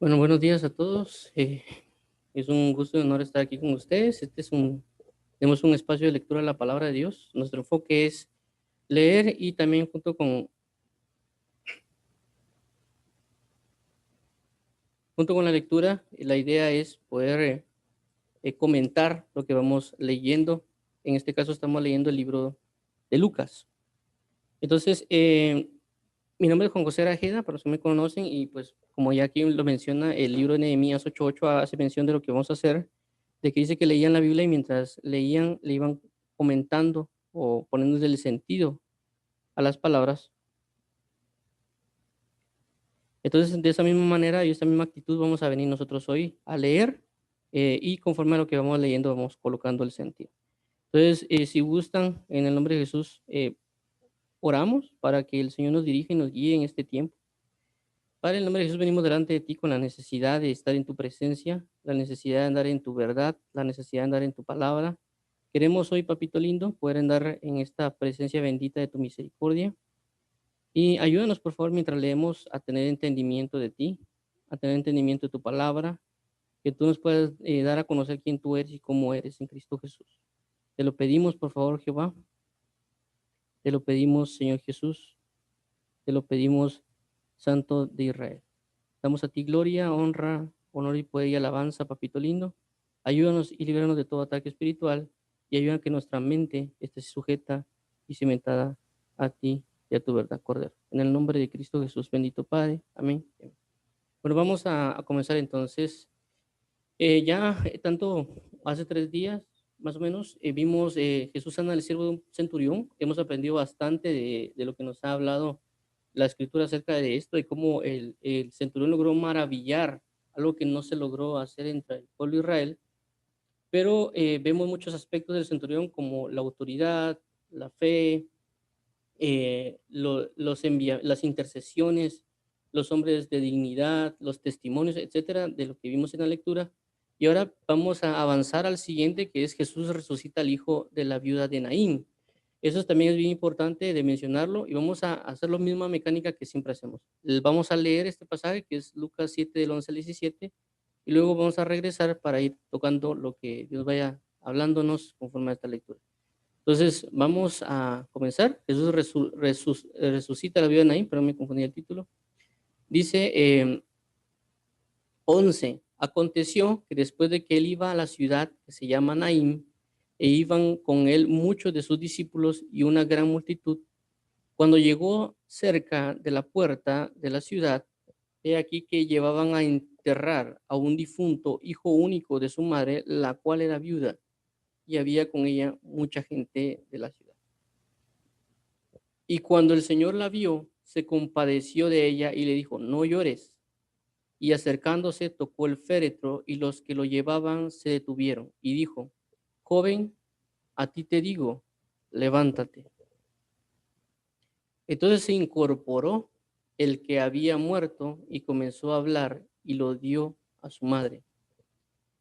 Bueno, buenos días a todos. Es un gusto y honor estar aquí con ustedes. Tenemos un espacio de lectura de la palabra de Dios. Nuestro enfoque es leer y también junto con la lectura, la idea es poder comentar lo que vamos leyendo. En este caso estamos leyendo el libro de Lucas. Entonces, mi nombre es Juan José Arajeda, para los que me conocen, y pues como ya aquí lo menciona, el libro de Nehemías 8:8 hace mención de lo que vamos a hacer, de que dice que leían la Biblia y mientras leían le iban comentando o poniéndole el sentido a las palabras. Entonces, de esa misma manera y esa misma actitud vamos a venir nosotros hoy a leer, y conforme a lo que vamos leyendo vamos colocando el sentido. Entonces, si gustan, en el nombre de Jesús, oramos para que el Señor nos dirija y nos guíe en este tiempo. Padre, en el nombre de Jesús venimos delante de ti con la necesidad de estar en tu presencia, la necesidad de andar en tu verdad, la necesidad de andar en tu palabra. Queremos hoy, papito lindo, poder andar en esta presencia bendita de tu misericordia. Y ayúdanos, por favor, mientras leemos a tener entendimiento de ti, a tener entendimiento de tu palabra, que tú nos puedas dar a conocer quién tú eres y cómo eres en Cristo Jesús. Te lo pedimos, por favor, Jehová. Te lo pedimos, Señor Jesús. Te lo pedimos, Santo de Israel. Damos a ti gloria, honra, honor y poder y alabanza, papito lindo. Ayúdanos y líbranos de todo ataque espiritual y ayuda a que nuestra mente esté sujeta y cimentada a ti y a tu verdad, Cordero. En el nombre de Cristo Jesús, bendito Padre. Amén. Bueno, vamos a comenzar entonces. Tanto hace 3 días, más o menos, vimos Jesús sana al siervo de un centurión. Hemos aprendido bastante de lo que nos ha hablado la escritura acerca de esto, de cómo el centurión logró maravillar algo que no se logró hacer entre el pueblo de Israel, pero vemos muchos aspectos del centurión como la autoridad, la fe, las intercesiones, los hombres de dignidad, los testimonios, etcétera, de lo que vimos en la lectura. Y ahora vamos a avanzar al siguiente, que es Jesús resucita al hijo de la viuda de Naín. Eso también es bien importante de mencionarlo y vamos a hacer la misma mecánica que siempre hacemos. Vamos a leer este pasaje que es Lucas 7 del 11 al 17 y luego vamos a regresar para ir tocando lo que Dios vaya hablándonos conforme a esta lectura. Entonces, vamos a comenzar. Jesús resucita a la viuda de Naín, pero me confundí el título. Dice 11. Aconteció que después de que él iba a la ciudad que se llama Naín, e iban con él muchos de sus discípulos y una gran multitud, cuando llegó cerca de la puerta de la ciudad, he aquí que llevaban a enterrar a un difunto hijo único de su madre, la cual era viuda, y había con ella mucha gente de la ciudad. Y cuando el Señor la vio, se compadeció de ella y le dijo, no llores. Y acercándose, tocó el féretro y los que lo llevaban se detuvieron. Y dijo, joven, a ti te digo, levántate. Entonces se incorporó el que había muerto y comenzó a hablar y lo dio a su madre.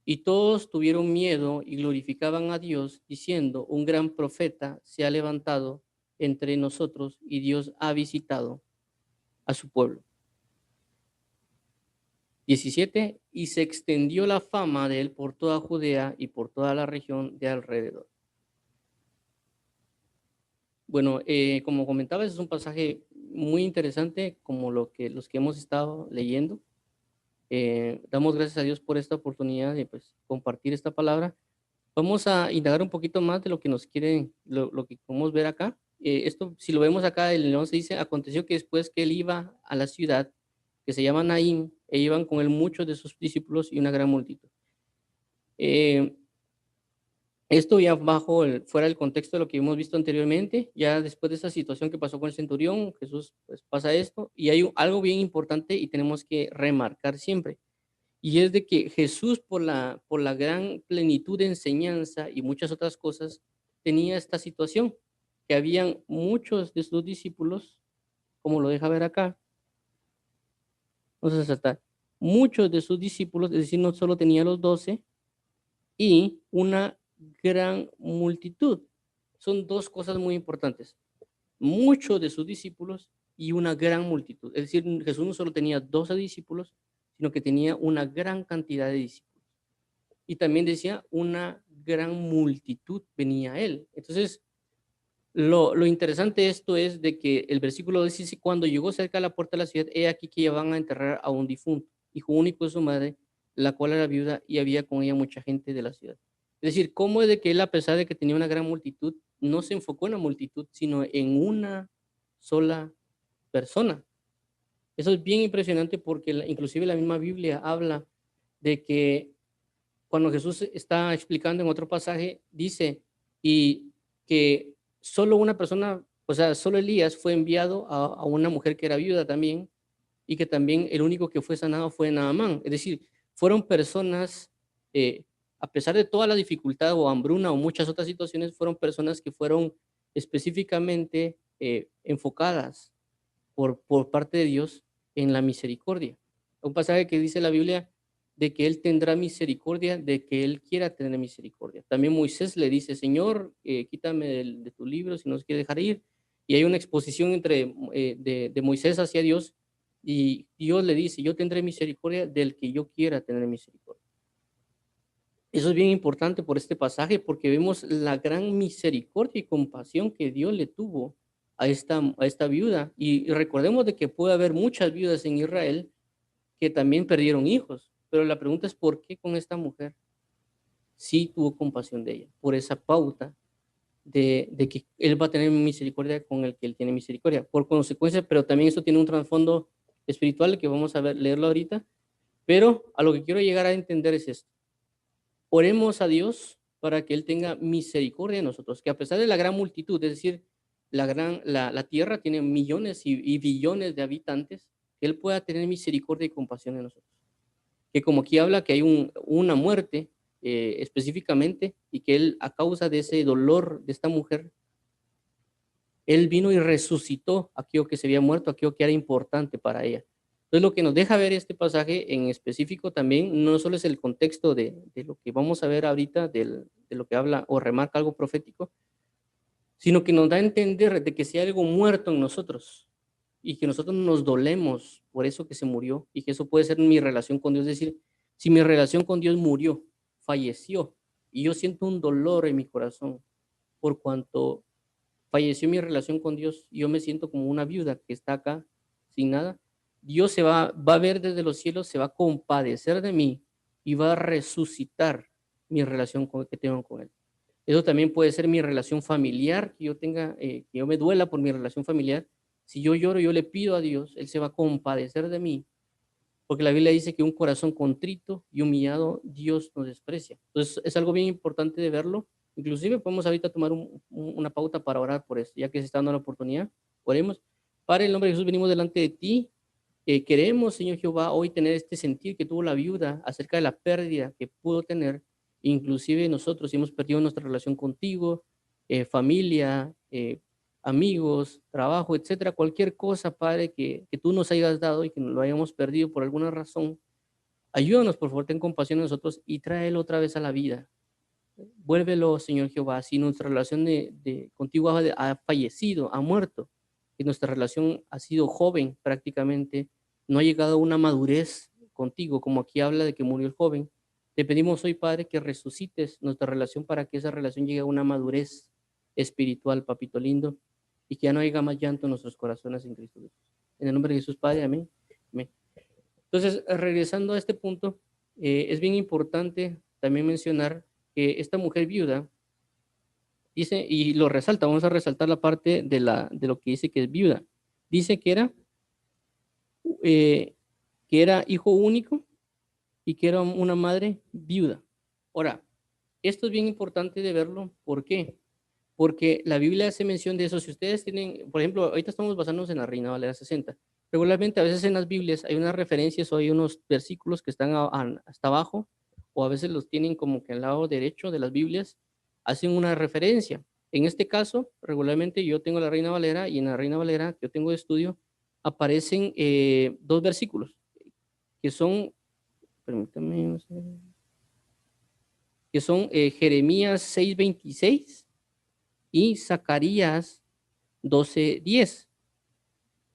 Y todos tuvieron miedo y glorificaban a Dios, diciendo, un gran profeta se ha levantado entre nosotros y Dios ha visitado a su pueblo. 17. Y se extendió la fama de él por toda Judea y por toda la región de alrededor. Bueno, como comentaba, es un pasaje muy interesante como los que hemos estado leyendo. Damos gracias a Dios por esta oportunidad de pues, compartir esta palabra. Vamos a indagar un poquito más de lo que nos quiere, lo que podemos ver acá. Esto, si lo vemos acá, el 11 dice, aconteció que después que él iba a la ciudad, que se llama Naín, e iban con él muchos de sus discípulos y una gran multitud. Eh, Esto ya fuera del contexto de lo que hemos visto anteriormente, ya después de esa situación que pasó con el centurión, Jesús pues pasa esto, y hay algo bien importante y tenemos que remarcar siempre, y es de que Jesús por la gran plenitud de enseñanza y muchas otras cosas, tenía esta situación, que habían muchos de sus discípulos, como lo deja ver acá, vamos a saltar, muchos de sus discípulos, es decir, no solo tenía los 12, y una gran multitud. Son dos cosas muy importantes. Muchos de sus discípulos y una gran multitud. Es decir, Jesús no solo tenía 12 discípulos, sino que tenía una gran cantidad de discípulos. Y también decía, una gran multitud venía a él. Entonces, lo interesante de esto es de que el versículo dice, cuando llegó cerca de la puerta de la ciudad, he aquí que iban a enterrar a un difunto, hijo único de su madre, la cual era viuda, y había con ella mucha gente de la ciudad. Es decir, cómo es de que él, a pesar de que tenía una gran multitud, no se enfocó en la multitud, sino en una sola persona. Eso es bien impresionante porque inclusive la misma Biblia habla de que cuando Jesús está explicando en otro pasaje, dice, y que solo una persona, o sea, solo Elías fue enviado a una mujer que era viuda también, y que también el único que fue sanado fue Naamán. Es decir, fueron personas, a pesar de toda la dificultad o hambruna o muchas otras situaciones, fueron personas que fueron específicamente enfocadas por parte de Dios en la misericordia. Un pasaje que dice la Biblia de que Él tendrá misericordia, de que Él quiera tener misericordia. También Moisés le dice, Señor, quítame de tu libro si nos quiere dejar ir. Y hay una exposición entre, de Moisés hacia Dios, y Dios le dice, yo tendré misericordia del que yo quiera tener misericordia. Eso es bien importante por este pasaje porque vemos la gran misericordia y compasión que Dios le tuvo a esta viuda. Y recordemos de que puede haber muchas viudas en Israel que también perdieron hijos, pero la pregunta es por qué con esta mujer sí tuvo compasión de ella, por esa pauta de que Él va a tener misericordia con el que Él tiene misericordia. Por consecuencia, pero también esto tiene un trasfondo espiritual que vamos a ver, leerlo ahorita, pero a lo que quiero llegar a entender es esto. Oremos a Dios para que Él tenga misericordia de nosotros, que a pesar de la gran multitud, es decir, la tierra tiene millones y billones de habitantes, que Él pueda tener misericordia y compasión de nosotros. Que como aquí habla que hay una muerte específicamente, y que Él, a causa de ese dolor de esta mujer, Él vino y resucitó aquello que se había muerto, aquello que era importante para ella. Entonces, lo que nos deja ver este pasaje en específico también, no solo es el contexto de lo que vamos a ver ahorita, de lo que habla o remarca algo profético, sino que nos da a entender de que si hay algo muerto en nosotros y que nosotros nos dolemos por eso que se murió, y que eso puede ser mi relación con Dios, es decir, si mi relación con Dios murió, falleció, y yo siento un dolor en mi corazón por cuanto falleció mi relación con Dios, y yo me siento como una viuda que está acá sin nada, Dios va a ver desde los cielos, se va a compadecer de mí y va a resucitar mi relación que tengo con Él. Eso también puede ser mi relación familiar, que yo tenga, que yo me duela por mi relación familiar. Si yo lloro, yo le pido a Dios, Él se va a compadecer de mí, porque la Biblia dice que un corazón contrito y humillado Dios nos desprecia. Entonces es algo bien importante de verlo. Inclusive podemos ahorita tomar una pauta para orar por esto, ya que se está dando la oportunidad. Oremos. Padre, en el nombre de Jesús venimos delante de ti. Queremos, Señor Jehová, hoy tener este sentir que tuvo la viuda acerca de la pérdida que pudo tener. Inclusive nosotros, si hemos perdido nuestra relación contigo, familia, amigos, trabajo, etcétera, cualquier cosa, Padre, que tú nos hayas dado y que lo hayamos perdido por alguna razón, ayúdanos, por favor, ten compasión de nosotros y tráelo otra vez a la vida. Vuélvelo, Señor Jehová, si nuestra relación contigo ha fallecido, ha muerto, y nuestra relación ha sido joven prácticamente, no ha llegado a una madurez contigo, como aquí habla de que murió el joven, te pedimos hoy, Padre, que resucites nuestra relación para que esa relación llegue a una madurez espiritual, papito lindo, y que ya no haya más llanto en nuestros corazones en Cristo Jesús. En el nombre de Jesús, Padre, amén. Amén. Entonces, regresando a este punto, es bien importante también mencionar que esta mujer viuda dice, y lo resalta, vamos a resaltar la parte de lo que dice que es viuda. Dice eh, que era hijo único y que era una madre viuda. Ahora, esto es bien importante de verlo. ¿Por qué? Porque la Biblia hace mención de eso. Si ustedes tienen, por ejemplo, ahorita estamos basándonos en la Reina Valera 60. Regularmente a veces en las Biblias hay unas referencias o hay unos versículos que están hasta abajo, o a veces los tienen como que al lado derecho de las Biblias, hacen una referencia. En este caso, regularmente yo tengo la Reina Valera, y en la Reina Valera que yo tengo de estudio aparecen dos versículos que son, permítame, no sé, que son Jeremías 6:26 y Zacarías 12:10.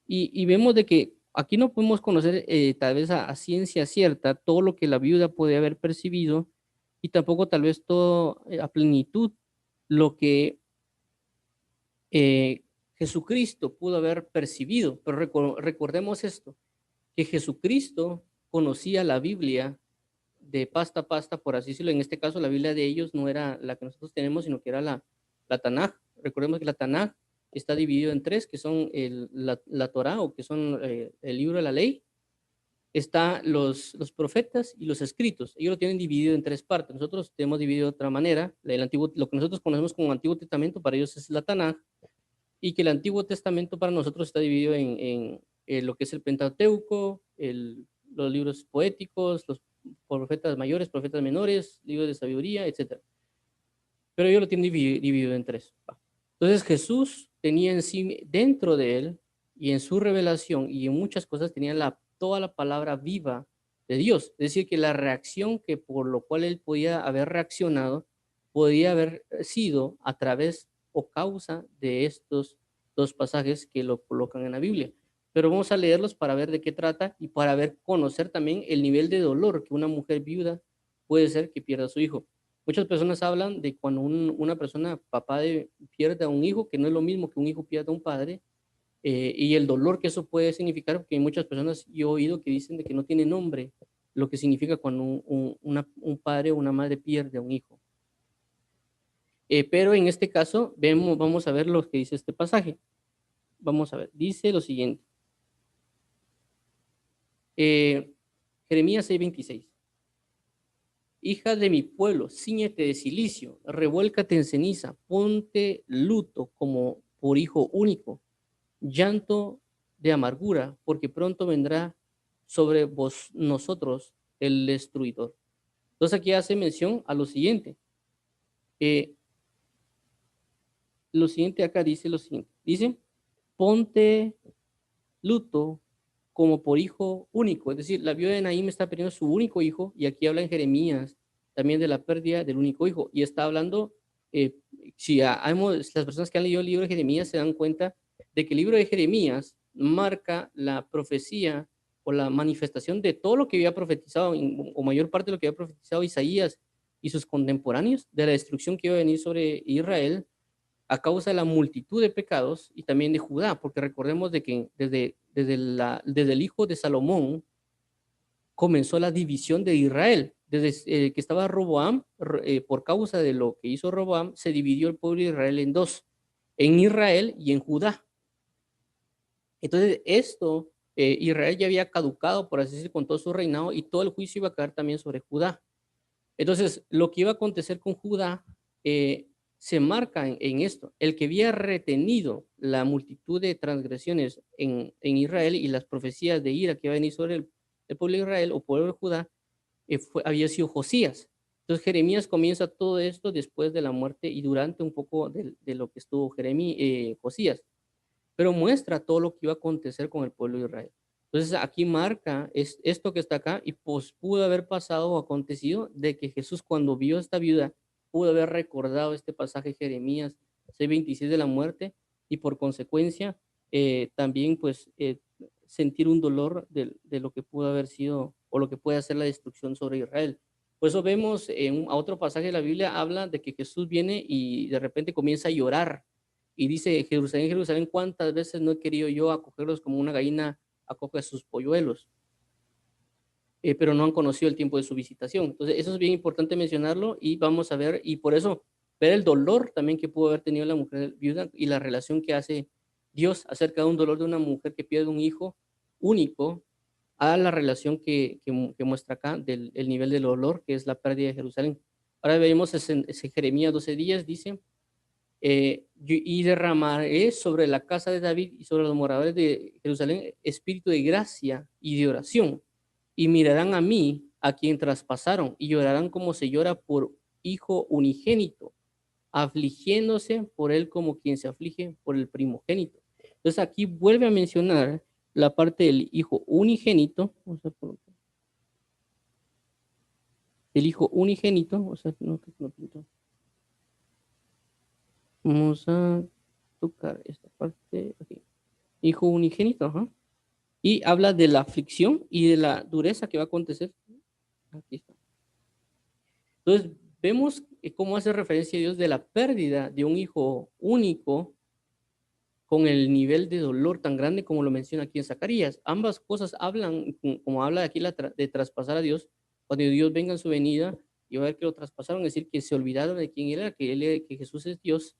Y vemos de que aquí no podemos conocer tal vez a ciencia cierta todo lo que la viuda puede haber percibido y tampoco tal vez todo a plenitud lo que eh, Jesucristo pudo haber percibido. Pero recordemos esto, que Jesucristo conocía la Biblia de pasta a pasta, por así decirlo. En este caso, la Biblia de ellos no era la que nosotros tenemos, sino que era la Tanaj. Recordemos que la Tanaj está dividido en tres, que son la Torá, o que son el libro de la ley. Está los profetas y los escritos. Ellos lo tienen dividido en tres partes. Nosotros tenemos dividido de otra manera. Lo que nosotros conocemos como Antiguo Testamento, para ellos es la Tanaj, y que el Antiguo Testamento para nosotros está dividido en lo que es el Pentateuco, los libros poéticos, los profetas mayores, profetas menores, libros de sabiduría, etc. Pero ellos lo tienen dividido en tres. Entonces Jesús tenía en sí, dentro de él, y en su revelación, y en muchas cosas, tenía toda la palabra viva de Dios. Es decir, que la reacción que por lo cual él podía haber reaccionado, podía haber sido a través o causa de estos dos pasajes que lo colocan en la Biblia. Pero vamos a leerlos para ver de qué trata y para ver, conocer también el nivel de dolor que una mujer viuda puede ser que pierda a su hijo. Muchas personas hablan de cuando una persona, papá, pierde a un hijo, que no es lo mismo que un hijo pierda a un padre, y el dolor que eso puede significar, porque hay muchas personas, yo he oído que dicen de que no tiene nombre lo que significa cuando un padre o una madre pierde a un hijo. Pero en este caso, vamos a ver lo que dice este pasaje. Vamos a ver, dice lo siguiente. Eh, Jeremías 6:26. Hija de mi pueblo, cíñete de cilicio, revuélcate en ceniza, ponte luto como por hijo único, llanto de amargura, porque pronto vendrá sobre vos nosotros el destruidor. Entonces aquí hace mención a eh, lo siguiente acá dice lo siguiente, dice, ponte luto como por hijo único. Es decir, la viuda de Naím está perdiendo su único hijo, y aquí habla en Jeremías también de la pérdida del único hijo. Y está hablando, eh, si las personas que han leído el libro de Jeremías se dan cuenta de que el libro de Jeremías marca la profecía o la manifestación de todo lo que había profetizado, o mayor parte de lo que había profetizado Isaías y sus contemporáneos, de la destrucción que iba a venir sobre Israel a causa de la multitud de pecados y también de Judá, porque recordemos de que desde el hijo de Salomón comenzó la división de Israel. Desde que estaba Roboam, por causa de lo que hizo Roboam, se dividió el pueblo de Israel en dos, en Israel y en Judá. Entonces, Israel ya había caducado, por así decirlo, con todo su reinado, y todo el juicio iba a caer también sobre Judá. Entonces, lo que iba a acontecer con Judá se marca en esto. El que había retenido la multitud de transgresiones en Israel y las profecías de ira que iba a venir sobre el pueblo de Israel o pueblo de Judá, había sido Josías. Entonces, Jeremías comienza todo esto después de la muerte y durante un poco de lo que estuvo Josías, pero muestra todo lo que iba a acontecer con el pueblo de Israel. Entonces aquí marca esto que está acá, y pues pudo haber pasado o acontecido de que Jesús, cuando vio a esta viuda, pudo haber recordado este pasaje de Jeremías 6:26 de la muerte, y por consecuencia también pues sentir un dolor de lo que pudo haber sido o lo que puede hacer la destrucción sobre Israel. Por eso vemos a otro pasaje de la Biblia, habla de que Jesús viene y de repente comienza a llorar y dice: Jerusalén, Jerusalén, ¿cuántas veces no he querido yo acogerlos como una gallina acoge a sus polluelos? Pero no han conocido el tiempo de su visitación. Entonces, eso es bien importante mencionarlo, y vamos a ver, y por eso, ver el dolor también que pudo haber tenido la mujer viuda y la relación que hace Dios acerca de un dolor de una mujer que pierde un hijo único, a la relación que muestra acá del el nivel del dolor, que es la pérdida de Jerusalén. Ahora vemos ese Jeremías 12:10, dice: y derramaré sobre la casa de David y sobre los moradores de Jerusalén espíritu de gracia y de oración, y mirarán a mí, a quien traspasaron, y llorarán como se llora por hijo unigénito, afligiéndose por él como quien se aflige por el primogénito. Entonces aquí vuelve a mencionar la parte del hijo unigénito, el hijo unigénito, o sea, no pinto. Vamos a tocar esta parte aquí. Hijo unigénito, ajá. Y habla de la aflicción y de la dureza que va a acontecer. Aquí está. Entonces, vemos cómo hace referencia a Dios de la pérdida de un hijo único con el nivel de dolor tan grande como lo menciona aquí en Zacarías. Ambas cosas hablan, como habla aquí de traspasar a Dios, cuando Dios venga en su venida y va a ver que lo traspasaron, es decir, que se olvidaron de quién era, que Jesús es Dios.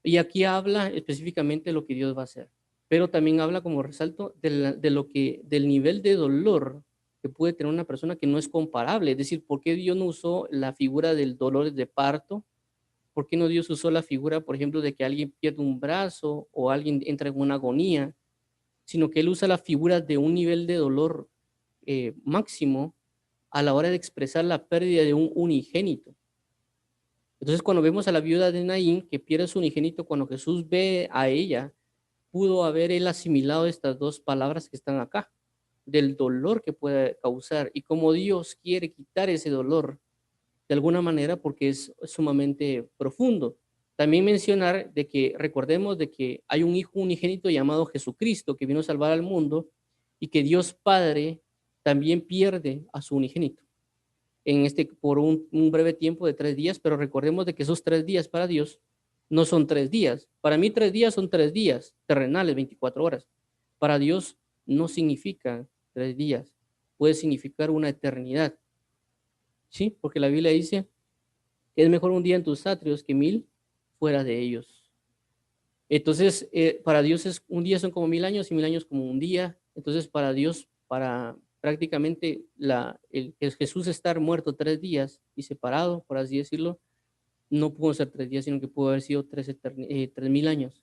Y aquí habla específicamente de lo que Dios va a hacer, pero también habla, como resalto, del nivel de dolor que puede tener una persona que no es comparable. Es decir, ¿por qué Dios no usó la figura del dolor de parto? ¿Por qué no Dios usó la figura, por ejemplo, de que alguien pierde un brazo o alguien entra en una agonía? Sino que Él usa la figura de un nivel de dolor máximo a la hora de expresar la pérdida de un unigénito. Entonces, cuando vemos a la viuda de Naín que pierde su unigénito, cuando Jesús ve a ella, pudo haber él asimilado estas dos palabras que están acá, del dolor que puede causar y cómo Dios quiere quitar ese dolor de alguna manera porque es sumamente profundo. También mencionar de que recordemos de que hay un hijo unigénito llamado Jesucristo que vino a salvar al mundo y que Dios Padre también pierde a su unigénito por un breve tiempo de 3 días, pero recordemos de que esos 3 días para Dios no son 3 días. Para mí 3 días son 3 días terrenales, 24 horas. Para Dios no significa 3 días, puede significar una eternidad. ¿Sí? Porque la Biblia dice que es mejor un día en tus atrios que 1000 fuera de ellos. Entonces, para Dios un día son como 1000 años y 1000 años como un día. Entonces, para Dios, para prácticamente el Jesús estar muerto 3 días y separado, por así decirlo, no pudo ser 3 días, sino que pudo haber sido 3000 años.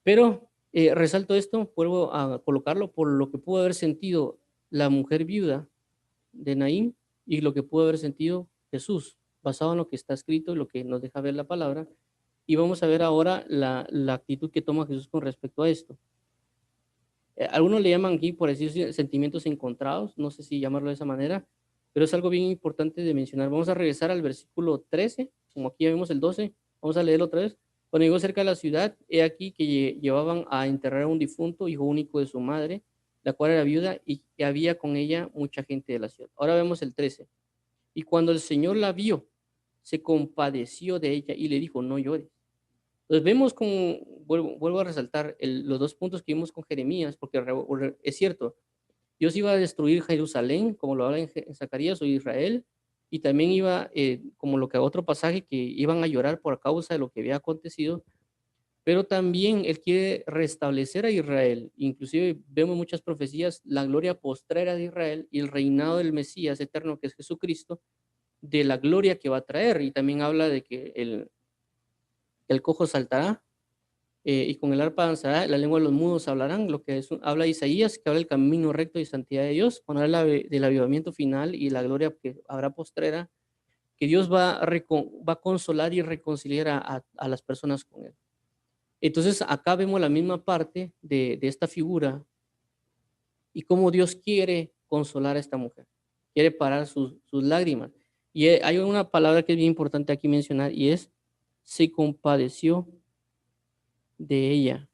Pero resalto esto, vuelvo a colocarlo por lo que pudo haber sentido la mujer viuda de Naín y lo que pudo haber sentido Jesús, basado en lo que está escrito y lo que nos deja ver la palabra. Y vamos a ver ahora la actitud que toma Jesús con respecto a esto. Algunos le llaman aquí, por decir, sentimientos encontrados, no sé si llamarlo de esa manera, pero es algo bien importante de mencionar. Vamos a regresar al versículo 13, como aquí ya vemos el 12, vamos a leerlo otra vez. Cuando llegó cerca de la ciudad, he aquí que llevaban a enterrar a un difunto, hijo único de su madre, la cual era viuda, y que había con ella mucha gente de la ciudad. Ahora vemos el 13. Y cuando el Señor la vio, se compadeció de ella y le dijo, no llores. Entonces vemos como, vuelvo a resaltar los 2 puntos que vimos con Jeremías, porque es cierto, Dios iba a destruir Jerusalén, como lo habla en Zacarías o Israel, y también iba, como lo que otro pasaje, que iban a llorar por causa de lo que había acontecido, pero también Él quiere restablecer a Israel. Inclusive vemos muchas profecías, la gloria postrera de Israel y el reinado del Mesías eterno, que es Jesucristo, de la gloria que va a traer. Y también habla de que el cojo saltará, y con el arpa danzará, la lengua de los mudos hablarán, lo que habla Isaías, que habla del camino recto y santidad de Dios, cuando habla del avivamiento final y la gloria que habrá postrera, que Dios va a consolar y reconciliar a las personas con Él. Entonces, acá vemos la misma parte de esta figura y cómo Dios quiere consolar a esta mujer, quiere parar sus lágrimas. Y hay una palabra que es bien importante aquí mencionar y es, se compadeció de ella,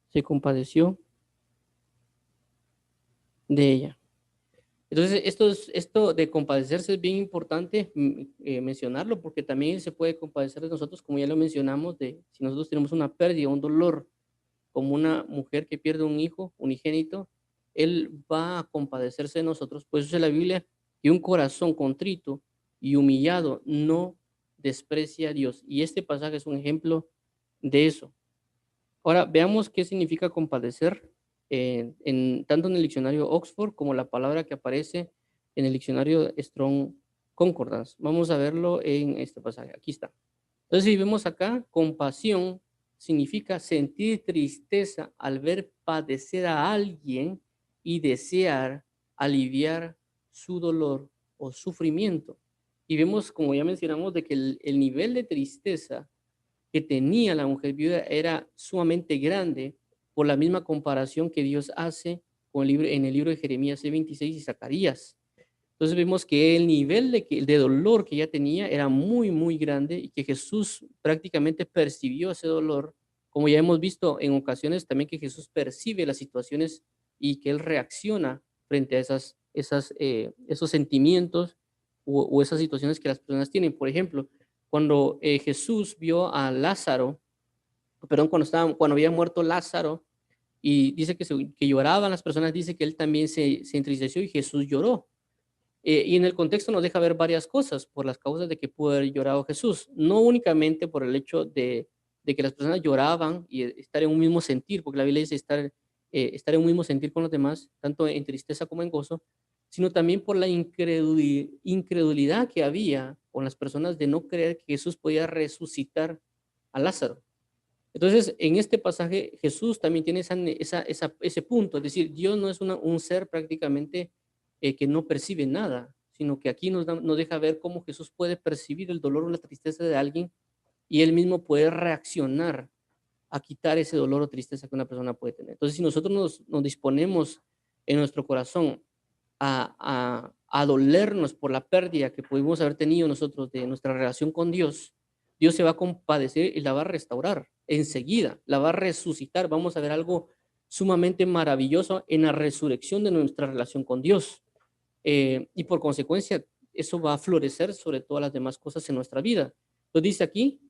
se compadeció de ella. Entonces, esto de compadecerse es bien importante mencionarlo, porque también se puede compadecer de nosotros, como ya lo mencionamos, de si nosotros tenemos una pérdida, un dolor, como una mujer que pierde un hijo unigénito, Él va a compadecerse de nosotros. Pues eso es la Biblia, que un corazón contrito y humillado no desprecia a Dios. Y este pasaje es un ejemplo de eso. Ahora, veamos qué significa compadecer, tanto en el diccionario Oxford como la palabra que aparece en el diccionario Strong Concordance. Vamos a verlo en este pasaje. Aquí está. Entonces, si vemos acá, compasión significa sentir tristeza al ver padecer a alguien y desear aliviar su dolor o sufrimiento. Y vemos, como ya mencionamos, de que el nivel de tristeza que tenía la mujer viuda era sumamente grande por la misma comparación que Dios hace en el libro de Jeremías 26 y Zacarías. Entonces vemos que el nivel de dolor que ella tenía era muy, muy grande y que Jesús prácticamente percibió ese dolor como ya hemos visto en ocasiones también que Jesús percibe las situaciones y que Él reacciona frente a esos sentimientos o esas situaciones que las personas tienen. Por ejemplo, cuando Jesús vio a Lázaro, perdón, cuando había muerto Lázaro, y dice que lloraban las personas, dice que él también se entristeció y Jesús lloró. Y en el contexto nos deja ver varias cosas por las causas de que pudo haber llorado Jesús, no únicamente por el hecho de que las personas lloraban y estar en un mismo sentir, porque la Biblia dice estar en un mismo sentir con los demás, tanto en tristeza como en gozo, sino también por la incredulidad que había con las personas de no creer que Jesús podía resucitar a Lázaro. Entonces, en este pasaje, Jesús también tiene ese punto, es decir, Dios no es un ser prácticamente que no percibe nada, sino que aquí nos deja ver cómo Jesús puede percibir el dolor o la tristeza de alguien y él mismo puede reaccionar a quitar ese dolor o tristeza que una persona puede tener. Entonces, si nosotros nos disponemos en nuestro corazón a dolernos por la pérdida que pudimos haber tenido nosotros de nuestra relación con Dios, Dios se va a compadecer y la va a restaurar enseguida, la va a resucitar. Vamos a ver algo sumamente maravilloso en la resurrección de nuestra relación con Dios. Y por consecuencia, eso va a florecer sobre todas las demás cosas en nuestra vida. Entonces dice aquí,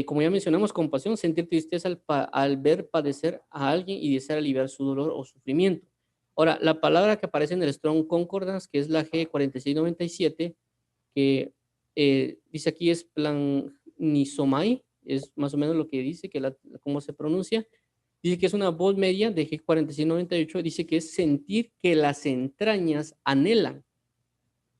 como ya mencionamos, compasión, sentir tristeza al ver padecer a alguien y desear aliviar su dolor o sufrimiento. Ahora, la palabra que aparece en el Strong Concordance, que es la G4697, que dice aquí es planisomai, es más o menos lo que dice, cómo se pronuncia. Dice que es una voz media de G4698, dice que es sentir que las entrañas anhelan.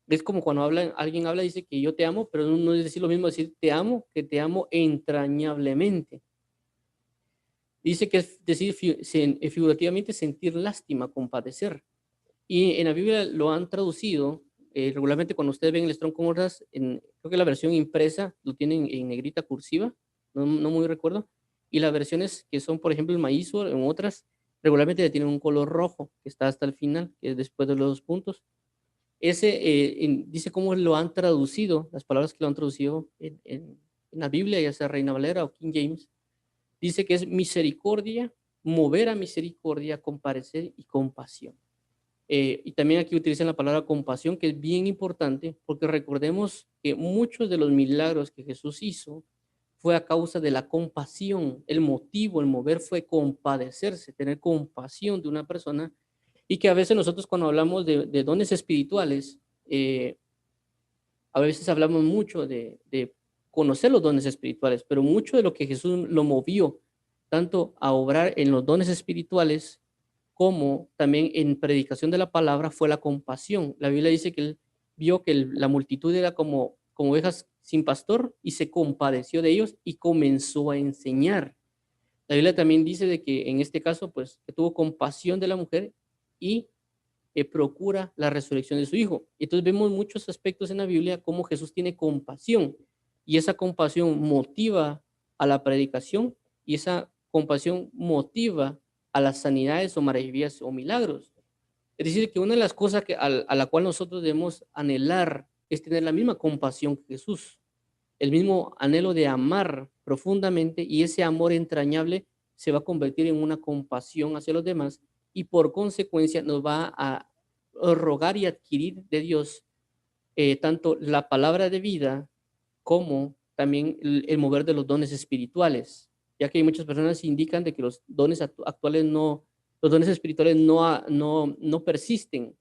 Es como cuando alguien habla, dice que yo te amo, pero no es decir lo mismo decir te amo, que te amo entrañablemente. Dice que es decir figurativamente sentir lástima, compadecer. Y en la Biblia lo han traducido, regularmente cuando ustedes ven el Strong Concordance, creo que la versión impresa lo tienen en negrita cursiva, no muy recuerdo, y las versiones que son, por ejemplo, el maíz o en otras, regularmente tienen un color rojo, que está hasta el final, que es después de los 2 puntos. Dice cómo lo han traducido, las palabras que lo han traducido en la Biblia, ya sea Reina Valera o King James, dice que es misericordia, mover a misericordia, comparecer y compasión. Y también aquí utilizan la palabra compasión, que es bien importante, porque recordemos que muchos de los milagros que Jesús hizo fue a causa de la compasión. El motivo, el mover fue compadecerse, tener compasión de una persona, y que a veces nosotros cuando hablamos de dones espirituales, a veces hablamos mucho de conocer los dones espirituales, pero mucho de lo que Jesús lo movió, tanto a obrar en los dones espirituales, como también en predicación de la palabra, fue la compasión. La Biblia dice que él vio que la multitud era como ovejas sin pastor y se compadeció de ellos y comenzó a enseñar. La Biblia también dice de que en este caso, pues, que tuvo compasión de la mujer y procura la resurrección de su hijo. Entonces vemos muchos aspectos en la Biblia como Jesús tiene compasión y esa compasión motiva a la predicación y esa compasión motiva a las sanidades o maravillas o milagros. Es decir, que una de las cosas a la cual nosotros debemos anhelar es tener la misma compasión que Jesús, el mismo anhelo de amar profundamente, y ese amor entrañable se va a convertir en una compasión hacia los demás y por consecuencia nos va a rogar y adquirir de Dios tanto la palabra de vida como también el mover de los dones espirituales, ya que hay muchas personas que indican de que los dones actuales los dones espirituales no persisten,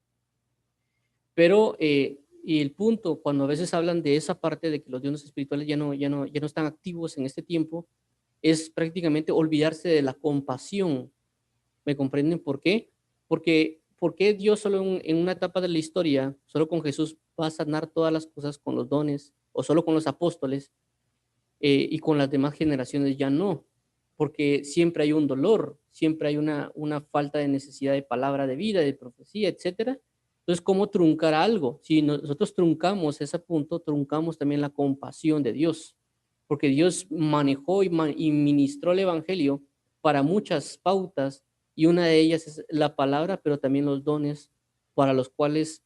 pero y el punto, cuando a veces hablan de esa parte de que los dones espirituales ya no están activos en este tiempo, es prácticamente olvidarse de la compasión. ¿Me comprenden por qué? Porque Dios solo en una etapa de la historia, solo con Jesús va a sanar todas las cosas con los dones, o solo con los apóstoles, y con las demás generaciones ya no, porque siempre hay un dolor, siempre hay una falta de necesidad de palabra de vida, de profecía, etcétera. Entonces, ¿cómo truncar algo? Si nosotros truncamos ese punto, truncamos también la compasión de Dios, porque Dios manejó y ministró el Evangelio para muchas pautas, y una de ellas es la palabra, pero también los dones para los cuales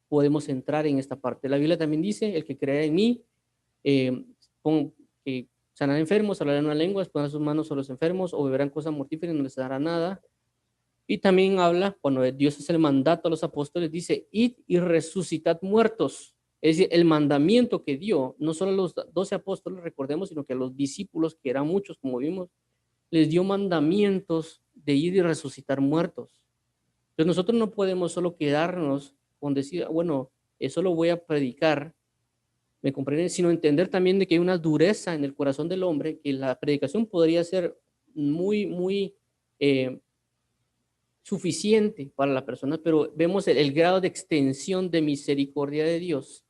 podemos entrar en esta parte. La Biblia también dice, el que crea en mí, eh, que sanarán enfermos, hablarán una lengua, pondrán sus manos sobre los enfermos, o beberán cosas mortíferas y no les dará nada. Y también habla, cuando Dios hace el mandato a los apóstoles, dice, id y resucitad muertos. Es decir, el mandamiento que dio, no solo a los 12 apóstoles, recordemos, sino que a los discípulos, que eran muchos, como vimos, les dio mandamientos de ir y resucitar muertos. Entonces nosotros no podemos solo quedarnos con decir, bueno, eso lo voy a predicar, ¿me comprenden? Sino entender también de que hay una dureza en el corazón del hombre, que la predicación podría ser muy eh, suficiente para la persona, pero vemos el grado de extensión de misericordia de Dios,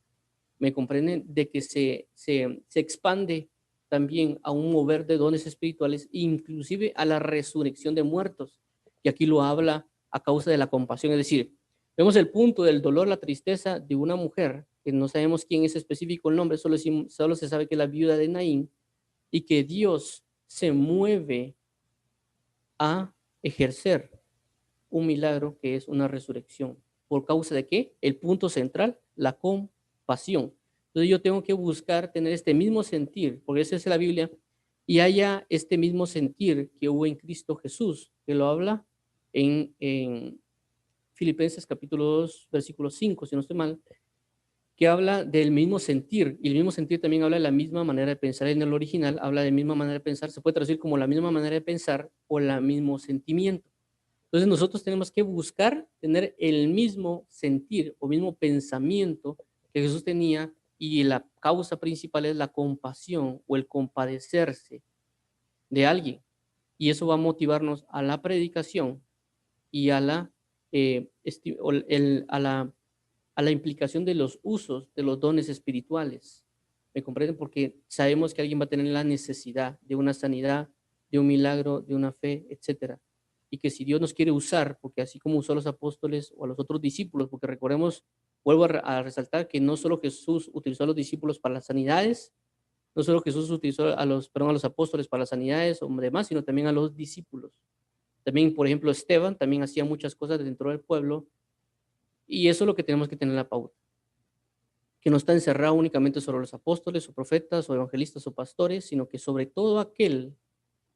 ¿me comprenden? De que se expande también a un mover de dones espirituales, inclusive a la resurrección de muertos. Y aquí lo habla a causa de la compasión, es decir, vemos el punto del dolor, la tristeza de una mujer, que no sabemos quién es específico el nombre, solo se sabe que es la viuda de Naín, y que Dios se mueve a ejercer un milagro que es una resurrección. ¿Por causa de qué? El punto central, la compasión. Entonces yo tengo que buscar tener este mismo sentir, porque esa es la Biblia, y haya este mismo sentir que hubo en Cristo Jesús, que lo habla en Filipenses capítulo 2, versículo 5, si no estoy mal, que habla del mismo sentir, y el mismo sentir también habla de la misma manera de pensar en el original, habla de la misma manera de pensar, se puede traducir como la misma manera de pensar o el mismo sentimiento. Entonces nosotros tenemos que buscar tener el mismo sentir o mismo pensamiento que Jesús tenía, y la causa principal es la compasión o el compadecerse de alguien. Y eso va a motivarnos a la predicación y a la implicación de los usos de los dones espirituales. ¿Me comprenden? Porque sabemos que alguien va a tener la necesidad de una sanidad, de un milagro, de una fe, etcétera. Y que si Dios nos quiere usar, porque así como usó a los apóstoles o a los otros discípulos, porque recordemos, vuelvo a resaltar que no solo Jesús utilizó a los discípulos para las sanidades, no solo Jesús utilizó a los apóstoles para las sanidades o demás, sino también a los discípulos. También, por ejemplo, Esteban también hacía muchas cosas dentro del pueblo, y eso es lo que tenemos que tener en la pauta, que no está encerrado únicamente sobre los apóstoles o profetas o evangelistas o pastores, sino que sobre todo aquel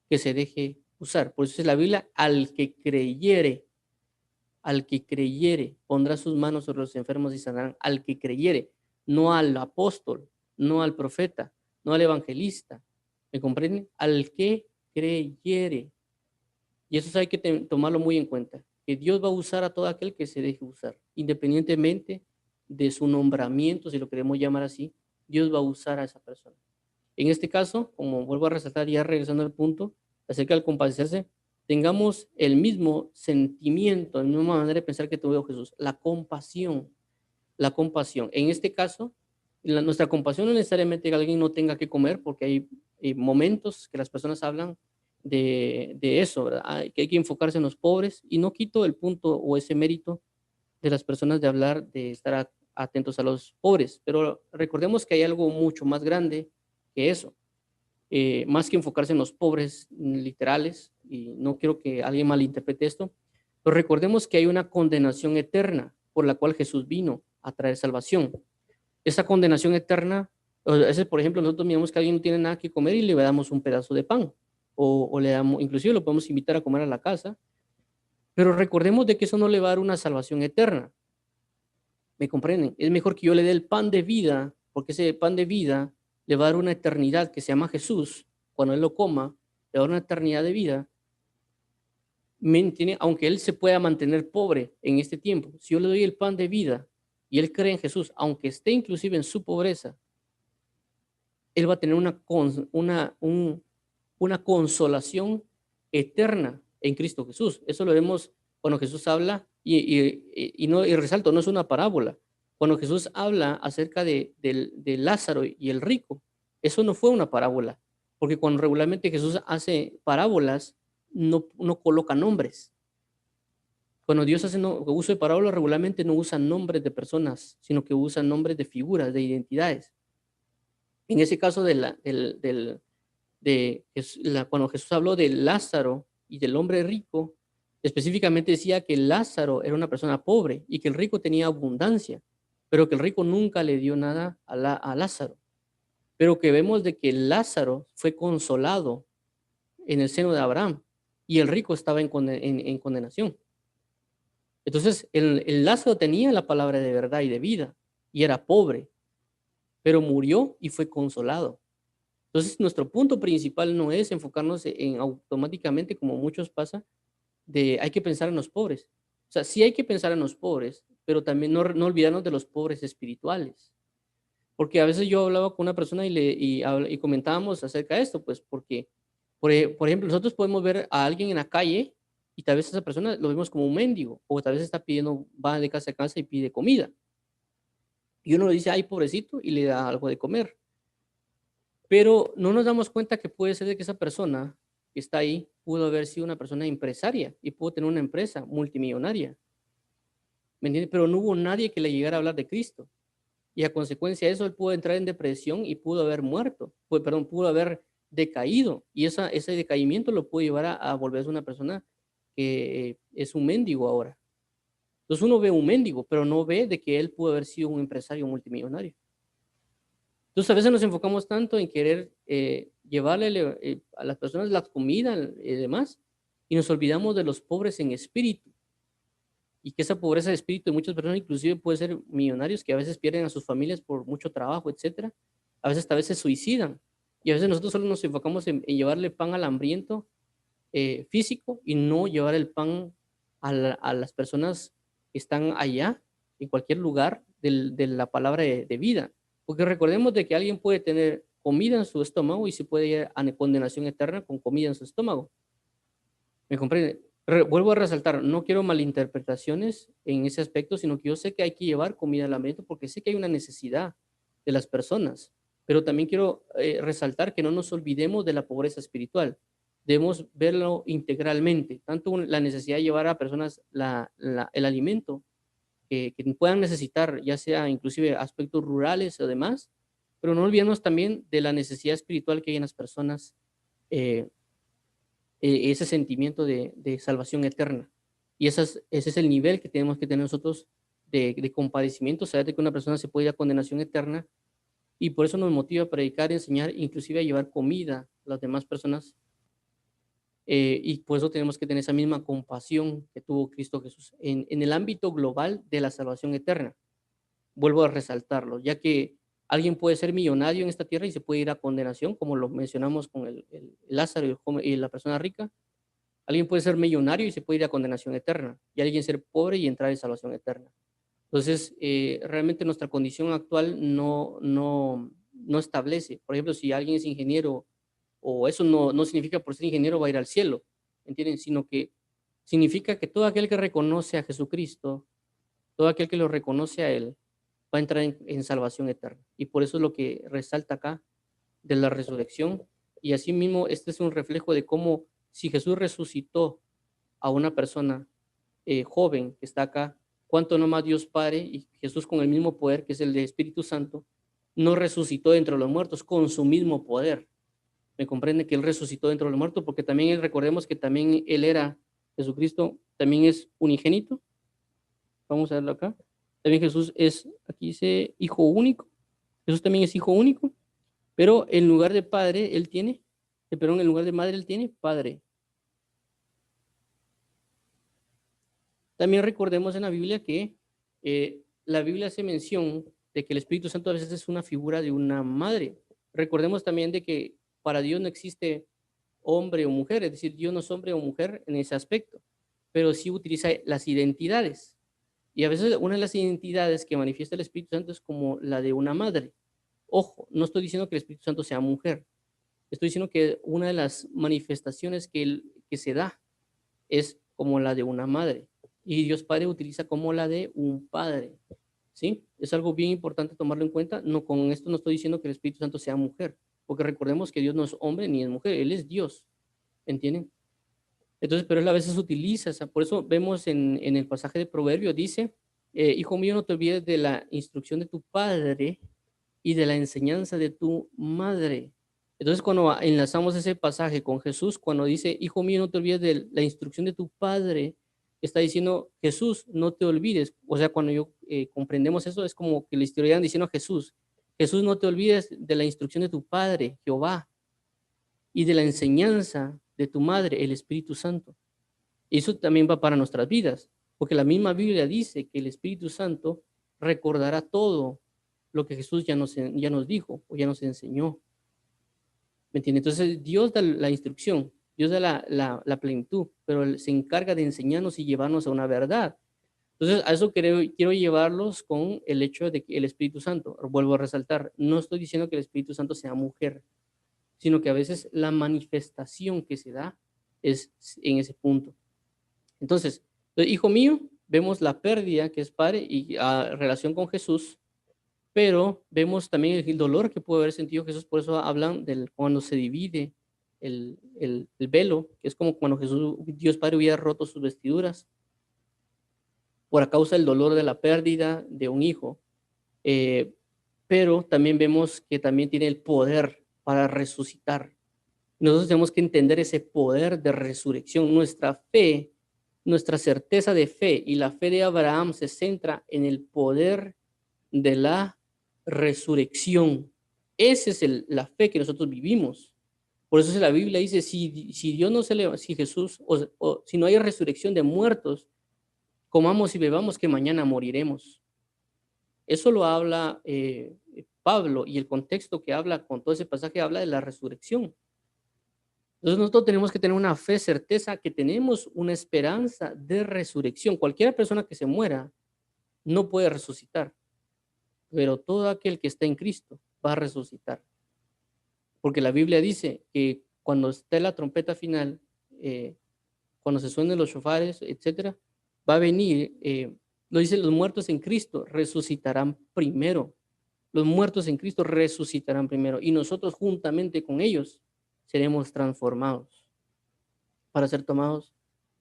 que se deje usar. Por eso es la Biblia, al que creyere, pondrá sus manos sobre los enfermos y sanarán. Al que creyere, no al apóstol, no al profeta, no al evangelista. ¿Me comprenden? Al que creyere. Y eso hay que tomarlo muy en cuenta, que Dios va a usar a todo aquel que se deje usar, independientemente de su nombramiento, si lo queremos llamar así, Dios va a usar a esa persona. En este caso, como vuelvo a resaltar, ya regresando al punto, acerca del compadecerse, tengamos el mismo sentimiento, la misma manera de pensar que tuvo Jesús, la compasión, la compasión. En este caso, nuestra compasión no necesariamente que alguien no tenga que comer, porque hay momentos que las personas hablan de eso, ¿verdad? Que hay que enfocarse en los pobres, y no quito el punto o ese mérito de las personas de hablar, de estar atentos a los pobres, pero recordemos que hay algo mucho más grande que eso, más que enfocarse en los pobres literales, y no quiero que alguien malinterprete esto, pero recordemos que hay una condenación eterna por la cual Jesús vino a traer salvación. Esa condenación eterna, a veces, por ejemplo, nosotros miramos que alguien no tiene nada que comer y le damos un pedazo de pan, o le damos, inclusive lo podemos invitar a comer a la casa, pero recordemos de que eso no le va a dar una salvación eterna. ¿Me comprenden? Es mejor que yo le dé el pan de vida, porque ese pan de vida le va a dar una eternidad que se llama Jesús. Cuando él lo coma, le va a dar una eternidad de vida. ¿Me entiende? Aunque él se pueda mantener pobre en este tiempo, si yo le doy el pan de vida y él cree en Jesús, aunque esté inclusive en su pobreza, él va a tener una consolación eterna en Cristo Jesús. Eso lo vemos cuando Jesús habla, y resalto, no es una parábola. Cuando Jesús habla acerca de Lázaro y el rico, eso no fue una parábola, porque cuando regularmente Jesús hace parábolas, no coloca nombres. Cuando Dios hace uso de parábolas, regularmente no usa nombres de personas, sino que usa nombres de figuras, de identidades. En ese caso cuando Jesús habló de Lázaro y del hombre rico, específicamente decía que Lázaro era una persona pobre y que el rico tenía abundancia, pero que el rico nunca le dio nada a Lázaro. pero que vemos de que Lázaro fue consolado en el seno de Abraham y el rico estaba en condenación. Entonces, el Lázaro tenía la palabra de verdad y de vida y era pobre, pero murió y fue consolado. Entonces, nuestro punto principal no es enfocarnos en automáticamente, como muchos pasa, de hay que pensar en los pobres. O sea, sí hay que pensar en los pobres, pero también no olvidarnos de los pobres espirituales. Porque a veces yo hablaba con una persona y comentábamos acerca de esto, pues porque, por ejemplo, nosotros podemos ver a alguien en la calle y tal vez esa persona lo vemos como un mendigo, o tal vez está pidiendo, va de casa a casa y pide comida. Y uno le dice, ay, pobrecito, y le da algo de comer. Pero no nos damos cuenta que puede ser de que esa persona que está ahí pudo haber sido una persona empresaria y pudo tener una empresa multimillonaria, ¿me entiendes? Pero no hubo nadie que le llegara a hablar de Cristo. Y a consecuencia de eso, él pudo entrar en depresión y pudo haber muerto, perdón, pudo haber decaído. Y ese decaimiento lo puede llevar a volverse una persona que es un mendigo ahora. Entonces uno ve un mendigo, pero no ve de que él pudo haber sido un empresario multimillonario. Entonces a veces nos enfocamos tanto en querer llevarle a las personas la comida y demás, y nos olvidamos de los pobres en espíritu. Y que esa pobreza de espíritu de muchas personas inclusive puede ser millonarios que a veces pierden a sus familias por mucho trabajo, etcétera. A veces se suicidan. Y a veces nosotros solo nos enfocamos en llevarle pan al hambriento físico y no llevar el pan a las personas que están allá, en cualquier lugar de la palabra de vida. Porque recordemos de que alguien puede tener comida en su estómago y se puede ir a condenación eterna con comida en su estómago. ¿Me comprende? Vuelvo a resaltar, no quiero malinterpretaciones en ese aspecto, sino que yo sé que hay que llevar comida al ambiente porque sé que hay una necesidad de las personas, pero también quiero resaltar que no nos olvidemos de la pobreza espiritual. Debemos verlo integralmente, tanto la necesidad de llevar a personas el alimento que puedan necesitar, ya sea inclusive aspectos rurales o demás, pero no olvidemos también de la necesidad espiritual que hay en las personas eh, ese sentimiento de salvación eterna. Y ese es el nivel que tenemos que tener nosotros de compadecimiento, saber de que una persona se puede ir a condenación eterna, y por eso nos motiva a predicar, enseñar, inclusive a llevar comida a las demás personas, y por eso tenemos que tener esa misma compasión que tuvo Cristo Jesús en el ámbito global de la salvación eterna. Vuelvo a resaltarlo, ya que alguien puede ser millonario en esta tierra y se puede ir a condenación, como lo mencionamos con el Lázaro y la persona rica. Alguien puede ser millonario y se puede ir a condenación eterna, y alguien ser pobre y entrar en salvación eterna. Entonces, realmente nuestra condición actual no establece. Por ejemplo, si alguien es ingeniero, o eso no significa por ser ingeniero va a ir al cielo, ¿entienden? Sino que significa que todo aquel que reconoce a Jesucristo, todo aquel que lo reconoce a Él, va a entrar en salvación eterna. Y por eso es lo que resalta acá de la resurrección. Y asimismo, este es un reflejo de cómo si Jesús resucitó a una persona joven que está acá, cuánto no más Dios Padre y Jesús con el mismo poder que es el de Espíritu Santo, no resucitó dentro de los muertos con su mismo poder. Me comprende que Él resucitó dentro de los muertos porque también recordemos que también Él era, Jesucristo también es unigénito. Vamos a verlo acá. También Jesús es, aquí dice, hijo único. Jesús también es hijo único, pero en lugar de padre, Él tiene, perdón, en lugar de madre, Él tiene padre. También recordemos en la Biblia que la Biblia hace mención de que el Espíritu Santo a veces es una figura de una madre. Recordemos también de que para Dios no existe hombre o mujer, es decir, Dios no es hombre o mujer en ese aspecto, pero sí utiliza las identidades. Y a veces una de las identidades que manifiesta el Espíritu Santo es como la de una madre. Ojo, no estoy diciendo que el Espíritu Santo sea mujer, estoy diciendo que una de las manifestaciones que se da es como la de una madre. Y Dios Padre utiliza como la de un padre. ¿Sí? Es algo bien importante tomarlo en cuenta. No, con esto no estoy diciendo que el Espíritu Santo sea mujer, porque recordemos que Dios no es hombre ni es mujer, Él es Dios. ¿Entienden? Entonces, pero Él a veces utiliza, o sea, por eso vemos en el pasaje de Proverbios, dice, hijo mío, no te olvides de la instrucción de tu padre y de la enseñanza de tu madre. Entonces, cuando enlazamos ese pasaje con Jesús, cuando dice, hijo mío, no te olvides de la instrucción de tu padre, está diciendo, Jesús, no te olvides. O sea, cuando yo comprendemos eso, es como que le estuvieran diciendo a Jesús, Jesús, no te olvides de la instrucción de tu Padre, Jehová, y de la enseñanza de tu Madre, el Espíritu Santo. Eso también va para nuestras vidas, porque la misma Biblia dice que el Espíritu Santo recordará todo lo que Jesús ya nos dijo o ya nos enseñó. ¿Me entiendes? Entonces Dios da la instrucción, Dios da la plenitud, pero Él se encarga de enseñarnos y llevarnos a una verdad. Entonces a eso quiero llevarlos con el hecho de que el Espíritu Santo, vuelvo a resaltar, no estoy diciendo que el Espíritu Santo sea mujer, sino que a veces la manifestación que se da es en ese punto. Entonces, hijo mío, vemos la pérdida que es padre y a relación con Jesús, pero vemos también el dolor que puede haber sentido Jesús. Por eso hablan del cuando se divide el velo, que es como cuando Jesús, Dios Padre, hubiera roto sus vestiduras por causa del dolor de la pérdida de un hijo. Eh, pero también vemos que también tiene el poder para resucitar. Nosotros tenemos que entender ese poder de resurrección. Nuestra fe, nuestra certeza de fe y la fe de Abraham se centra en el poder de la resurrección. Esa es la fe que nosotros vivimos. Por eso la Biblia dice, si Dios no se levanta, si Jesús, o si no hay resurrección de muertos, comamos y bebamos que mañana moriremos. Eso lo habla Pablo, y el contexto que habla con todo ese pasaje habla de la resurrección. Entonces nosotros tenemos que tener una fe, certeza que tenemos una esperanza de resurrección. Cualquier persona que se muera no puede resucitar, pero todo aquel que está en Cristo va a resucitar. Porque la Biblia dice que cuando esté la trompeta final, cuando se suenen los shofares, etcétera, va a venir, lo dice, los muertos en Cristo resucitarán primero. Los muertos en Cristo resucitarán primero y nosotros juntamente con ellos seremos transformados para ser tomados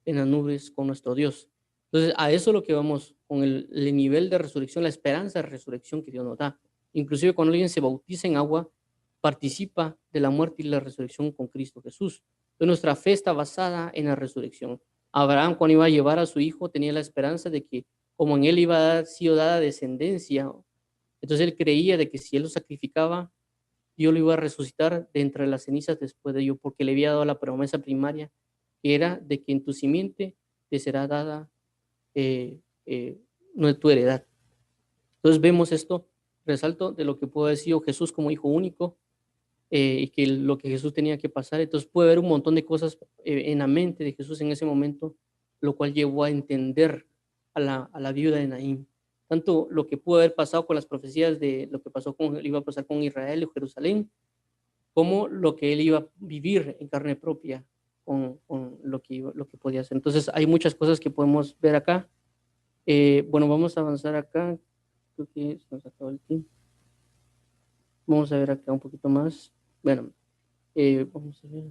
en las nubes con nuestro Dios. Entonces, a eso es lo que vamos con el nivel de resurrección, la esperanza de resurrección que Dios nos da. Inclusive cuando alguien se bautiza en agua, participa de la muerte y la resurrección con Cristo Jesús. Entonces, nuestra fe está basada en la resurrección. Abraham, cuando iba a llevar a su hijo, tenía la esperanza de que como en él iba a ser dada descendencia, entonces él creía de que si él lo sacrificaba, Dios lo iba a resucitar de entre las cenizas después de ello, porque le había dado la promesa primaria, que era de que en tu simiente te será dada no es tu heredad. Entonces vemos esto, resalto de lo que pudo decir Jesús como hijo único, y que lo que Jesús tenía que pasar. Entonces puede haber un montón de cosas en la mente de Jesús en ese momento, lo cual llevó a entender a la viuda de Naín. Tanto lo que pudo haber pasado con las profecías de lo que iba a pasar con Israel y Jerusalén, como lo que él iba a vivir en carne propia con lo que podía hacer. Entonces hay muchas cosas que podemos ver acá. Bueno, vamos a avanzar acá. Creo que se nos acabó el tiempo. Vamos a ver acá un poquito más. Bueno, vamos a ver.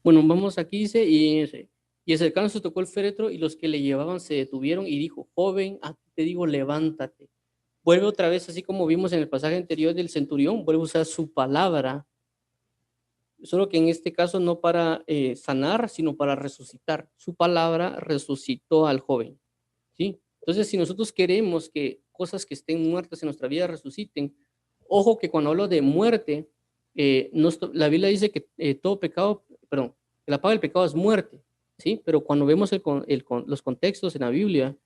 Bueno, vamos aquí, dice, y acercándose se tocó el féretro y los que le llevaban se detuvieron y dijo, joven, a ti te digo, levántate. Vuelve otra vez, así como vimos en el pasaje anterior del centurión, vuelve a usar su palabra, solo que en este caso no para sanar, sino para resucitar. Su palabra resucitó al joven, ¿sí? Entonces, si nosotros queremos que cosas que estén muertas en nuestra vida resuciten, ojo que cuando hablo de muerte, la Biblia dice que todo pecado, perdón, que la paga del pecado es muerte, ¿sí? Pero cuando vemos los contextos en la Biblia,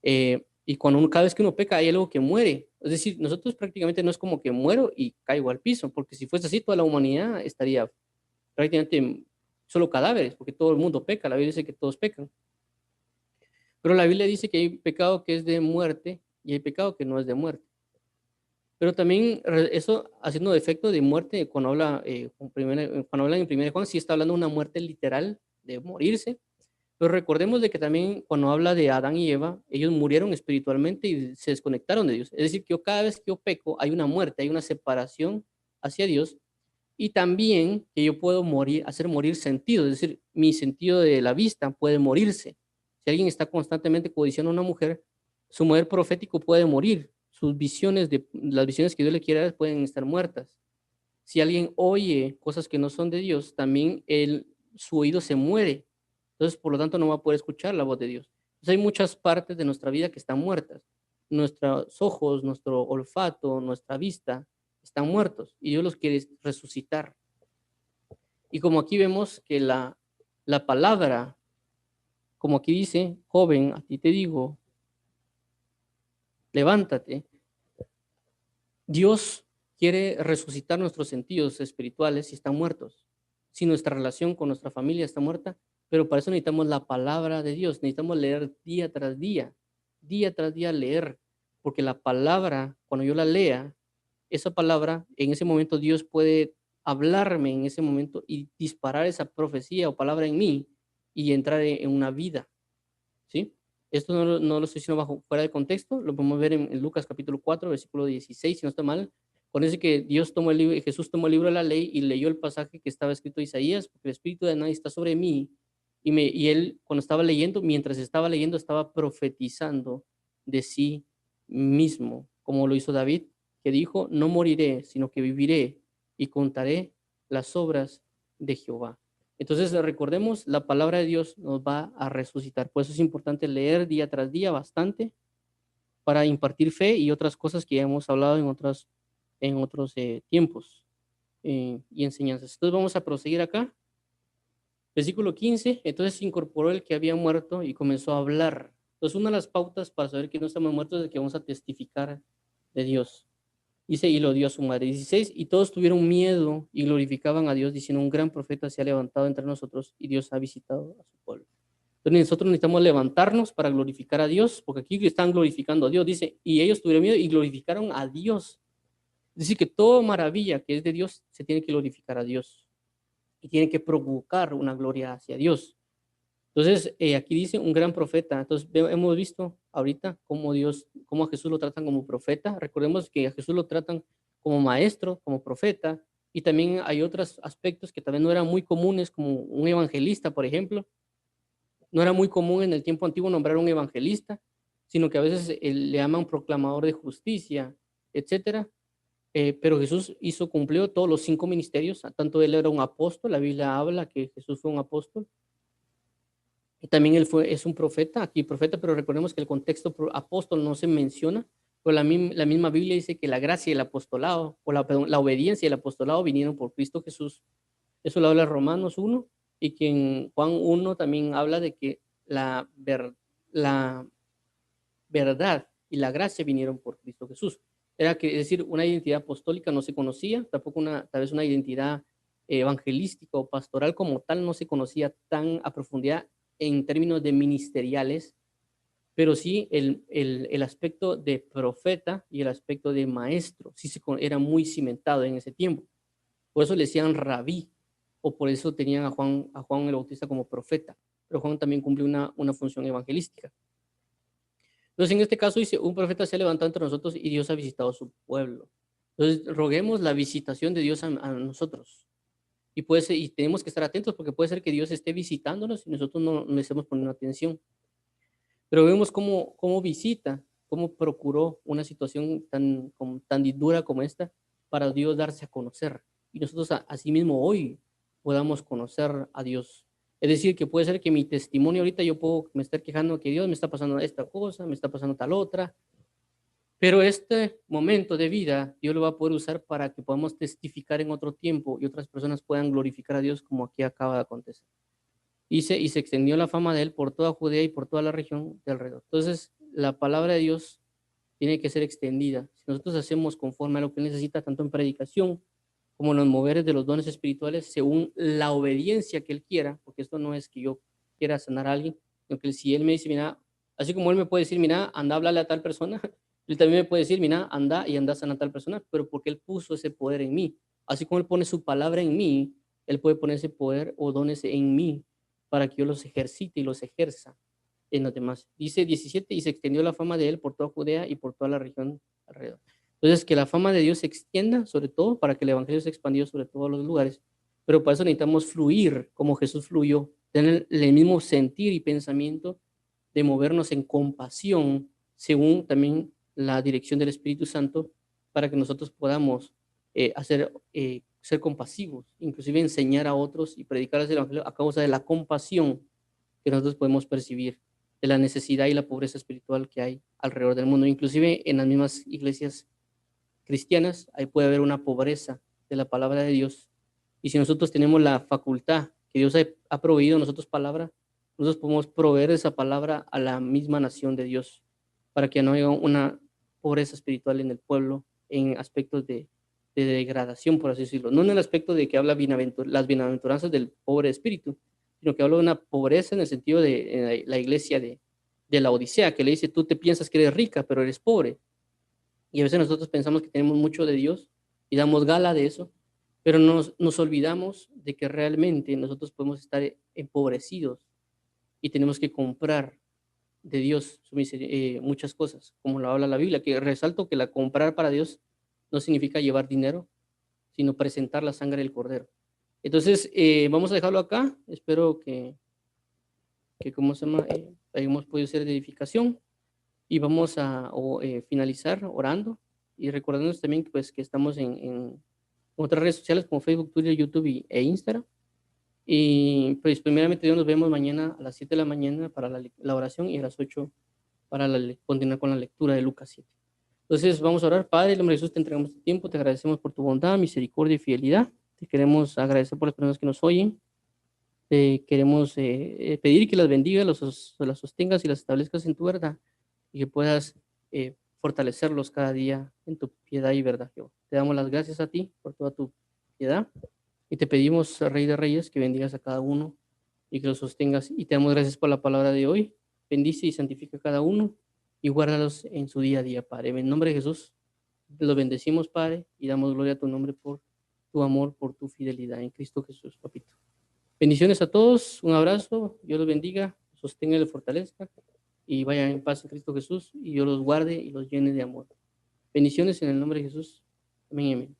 y cada vez que uno peca hay algo que muere. Es decir, nosotros prácticamente no es como que muero y caigo al piso, porque si fuese así, toda la humanidad estaría prácticamente solo cadáveres, porque todo el mundo peca. La Biblia dice que todos pecan. Pero la Biblia dice que hay pecado que es de muerte y hay pecado que no es de muerte. Pero también eso haciendo efecto de muerte, cuando habla en 1 Juan, sí está hablando de una muerte literal, de morirse. Pero recordemos de que también cuando habla de Adán y Eva, ellos murieron espiritualmente y se desconectaron de Dios. Es decir, que cada vez que yo peco, hay una muerte, hay una separación hacia Dios. Y también que yo puedo hacer morir sentido, es decir, mi sentido de la vista puede morirse. Si alguien está constantemente codiciando a una mujer, su poder profético puede morir. Las visiones que Dios le quiere dar pueden estar muertas. Si alguien oye cosas que no son de Dios, también su oído se muere. Entonces, por lo tanto, no va a poder escuchar la voz de Dios. Entonces, hay muchas partes de nuestra vida que están muertas. nuestros ojos, nuestro olfato, nuestra vista están muertos y Dios los quiere resucitar. Y como aquí vemos que la palabra, como aquí dice, joven, a ti te digo, levántate. Dios quiere resucitar nuestros sentidos espirituales si están muertos, si nuestra relación con nuestra familia está muerta, pero para eso necesitamos la palabra de Dios, necesitamos leer día tras día leer, porque la palabra, cuando yo la lea, esa palabra, en ese momento Dios puede hablarme en ese momento y disparar esa profecía o palabra en mí y entrar en una vida. ¿Sí? Esto no lo estoy diciendo fuera de contexto, lo podemos ver en Lucas capítulo 4, versículo 16, si no está mal. Con eso que Dios tomó el libro, Jesús tomó el libro de la ley y leyó el pasaje que estaba escrito en Isaías, porque el Espíritu de nadie está sobre mí. Y él, cuando estaba leyendo, mientras estaba leyendo, estaba profetizando de sí mismo, como lo hizo David, que dijo, no moriré, sino que viviré y contaré las obras de Jehová. Entonces, recordemos, la palabra de Dios nos va a resucitar. Por eso es importante leer día tras día bastante para impartir fe y otras cosas que ya hemos hablado en otros tiempos y enseñanzas. Entonces, vamos a proseguir acá. Versículo 15. Entonces se incorporó el que había muerto y comenzó a hablar. Entonces, una de las pautas para saber que no estamos muertos es que vamos a testificar de Dios. Dice, y lo dio a su madre. 16, y todos tuvieron miedo y glorificaban a Dios, diciendo, un gran profeta se ha levantado entre nosotros y Dios ha visitado a su pueblo. Entonces nosotros necesitamos levantarnos para glorificar a Dios, porque aquí están glorificando a Dios. Dice, y ellos tuvieron miedo y glorificaron a Dios. Es decir, que toda maravilla que es de Dios se tiene que glorificar a Dios y tiene que provocar una gloria hacia Dios. Entonces, aquí dice un gran profeta. Entonces, hemos visto ahorita cómo a Jesús lo tratan como profeta. Recordemos que a Jesús lo tratan como maestro, como profeta, y también hay otros aspectos que también no eran muy comunes, como un evangelista, por ejemplo. No era muy común en el tiempo antiguo nombrar un evangelista, sino que a veces le llaman proclamador de justicia, etcétera. Pero Jesús cumplió todos los 5 ministerios, tanto él era un apóstol, la Biblia habla que Jesús fue un apóstol, y también es un profeta, aquí profeta, pero recordemos que el contexto apóstol no se menciona, pero la misma Biblia dice que la gracia y el apostolado, perdón, la obediencia y el apostolado vinieron por Cristo Jesús. Eso lo habla Romanos 1, y que en Juan 1 también habla de que la verdad y la gracia vinieron por Cristo Jesús. Es decir, una identidad apostólica no se conocía, tampoco tal vez una identidad evangelística o pastoral como tal no se conocía tan a profundidad en términos de ministeriales, pero sí el aspecto de profeta y el aspecto de maestro sí era muy cimentado en ese tiempo. Por eso le decían rabí, o por eso tenían a Juan el Bautista como profeta, pero Juan también cumplió una función evangelística. Entonces, en este caso dice, un profeta se ha levantado entre nosotros y Dios ha visitado a su pueblo. Entonces, roguemos la visitación de Dios a nosotros. Y tenemos que estar atentos porque puede ser que Dios esté visitándonos y nosotros no estemos poniendo atención. Pero vemos cómo visita, cómo procuró una situación tan dura como esta para Dios darse a conocer. Y nosotros asimismo hoy podamos conocer a Dios. Es decir, que puede ser que mi testimonio ahorita yo puedo me estar quejando que Dios me está pasando esta cosa, me está pasando tal otra, pero este momento de vida Dios lo va a poder usar para que podamos testificar en otro tiempo y otras personas puedan glorificar a Dios como aquí acaba de acontecer. Y se extendió la fama de él por toda Judea y por toda la región de alrededor. Entonces, la palabra de Dios tiene que ser extendida. Si nosotros hacemos conforme a lo que él necesita, tanto en predicación como en los moveres de los dones espirituales, según la obediencia que él quiera, porque esto no es que yo quiera sanar a alguien, sino que si él me dice, mira, así como él me puede decir, mira, anda a hablarle a tal persona, él también me puede decir, mira, anda y anda a sanar a tal persona, pero porque él puso ese poder en mí. Así como él pone su palabra en mí, él puede poner ese poder o dones en mí para que yo los ejercite y los ejerza en los demás. Dice 17, y se extendió la fama de él por toda Judea y por toda la región alrededor. Entonces, que la fama de Dios se extienda, sobre todo, para que el evangelio se expandió sobre todos los lugares. Pero para eso necesitamos fluir como Jesús fluyó, tener el mismo sentir y pensamiento de movernos en compasión, según también la dirección del Espíritu Santo, para que nosotros podamos ser compasivos, inclusive enseñar a otros y predicarles el evangelio a causa de la compasión que nosotros podemos percibir de la necesidad y la pobreza espiritual que hay alrededor del mundo. Inclusive en las mismas iglesias cristianas, ahí puede haber una pobreza de la palabra de Dios. Y si nosotros tenemos la facultad que Dios ha proveído a nosotros palabra, nosotros podemos proveer esa palabra a la misma nación de Dios, para que no haya una pobreza espiritual en el pueblo en aspectos de degradación, por así decirlo. No en el aspecto de que habla las bienaventuranzas del pobre espíritu, sino que habla de una pobreza en el sentido de la iglesia de la Odisea, que le dice, tú te piensas que eres rica, pero eres pobre. Y a veces nosotros pensamos que tenemos mucho de Dios y damos gala de eso, pero nos olvidamos de que realmente nosotros podemos estar empobrecidos y tenemos que comprar de Dios muchas cosas, como lo habla la Biblia, que resalto que la comprar para Dios no significa llevar dinero, sino presentar la sangre del cordero. Entonces, vamos a dejarlo acá. Espero que ¿cómo se llama? Hayamos podido ser de edificación y vamos a finalizar orando y recordándonos también que, pues, que estamos en otras redes sociales como Facebook, Twitter, YouTube e Instagram. Y pues primeramente Dios nos vemos mañana a las 7 de la mañana para la oración y a las 8 para continuar con la lectura de Lucas 7. Entonces vamos a orar. Padre, en el nombre de Jesús te entregamos este tiempo, te agradecemos por tu bondad, misericordia y fidelidad. Te queremos agradecer por las personas que nos oyen. Te queremos pedir que las bendigas, las sostengas y las establezcas en tu verdad y que puedas fortalecerlos cada día en tu piedad y verdad, Jehová. Te damos las gracias a ti por toda tu piedad y te pedimos, Rey de Reyes, que bendigas a cada uno y que los sostengas. Y te damos gracias por la palabra de hoy. Bendice y santifica a cada uno y guárdalos en su día a día, Padre. En nombre de Jesús, los bendecimos, Padre, y damos gloria a tu nombre por tu amor, por tu fidelidad en Cristo Jesús, papito. Bendiciones a todos, un abrazo, Dios los bendiga, sostenga y los fortalezca y vayan en paz en Cristo Jesús y Dios los guarde y los llene de amor. Bendiciones en el nombre de Jesús. Amén, amén.